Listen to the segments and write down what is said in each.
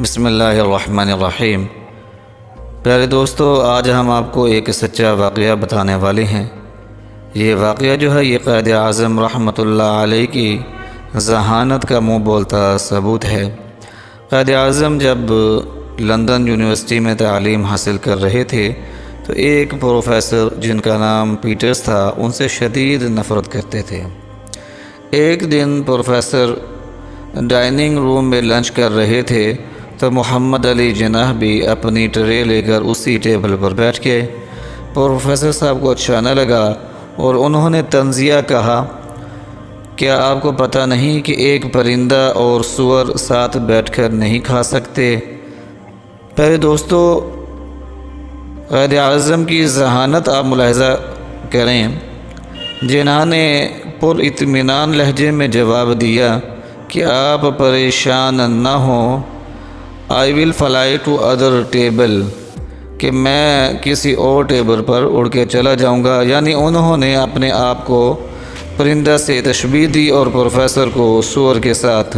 بسم اللہ الرحمن الرحیم۔ پیارے دوستو، آج ہم آپ کو ایک سچا واقعہ بتانے والے ہیں۔ یہ واقعہ جو ہے یہ قائد اعظم رحمۃ اللہ علیہ کی ذہانت کا منہ بولتا ثبوت ہے۔ قائد اعظم جب لندن یونیورسٹی میں تعلیم حاصل کر رہے تھے تو ایک پروفیسر جن کا نام پیٹرز تھا ان سے شدید نفرت کرتے تھے۔ ایک دن پروفیسر ڈائننگ روم میں لنچ کر رہے تھے تو محمد علی جناح بھی اپنی ٹرے لے کر اسی ٹیبل پر بیٹھ گئے۔ پروفیسر صاحب کو اچھا نہ لگا اور انہوں نے طنزیہ کہا، کیا آپ کو پتہ نہیں کہ ایک پرندہ اور سور ساتھ بیٹھ کر نہیں کھا سکتے؟ پیارے دوستو، قائد اعظم کی ذہانت آپ ملاحظہ کریں۔ جناح نے پر اطمینان لہجے میں جواب دیا کہ آپ پریشان نہ ہوں، I will fly to other table، کہ میں کسی اور ٹیبل پر اڑ کے چلا جاؤں گا۔ یعنی انہوں نے اپنے آپ کو پرندہ سے تشبیہ دی اور پروفیسر کو سور کے ساتھ۔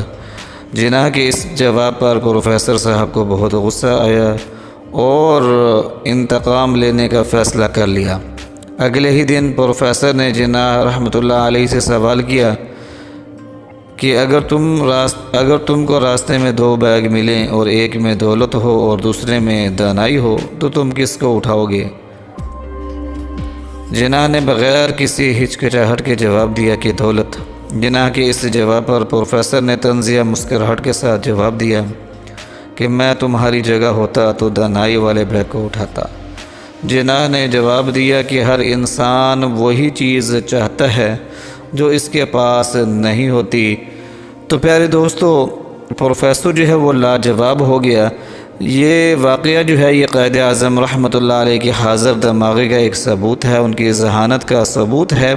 جناح کے اس جواب پر پروفیسر صاحب کو بہت غصہ آیا اور انتقام لینے کا فیصلہ کر لیا۔ اگلے ہی دن پروفیسر نے جناح رحمۃ اللہ علیہ سے سوال کیا کہ اگر تم کو راستے میں 2 بیگ ملیں اور ایک میں دولت ہو اور دوسرے میں دانائی ہو تو تم کس کو اٹھاؤ گے؟ جناح نے بغیر کسی ہچکچاہٹ کے جواب دیا کہ دولت۔ جناح کے اس جواب پر پروفیسر نے طنزیہ مسکراہٹ کے ساتھ جواب دیا کہ میں تمہاری جگہ ہوتا تو دانائی والے بیگ کو اٹھاتا۔ جناح نے جواب دیا کہ ہر انسان وہی چیز چاہتا ہے جو اس کے پاس نہیں ہوتی۔ تو پیارے دوستو، پروفیسر جو ہے وہ لاجواب ہو گیا۔ یہ واقعہ جو ہے یہ قائد اعظم رحمۃ اللہ علیہ کی حاضر دماغی کا ایک ثبوت ہے، ان کی ذہانت کا ثبوت ہے۔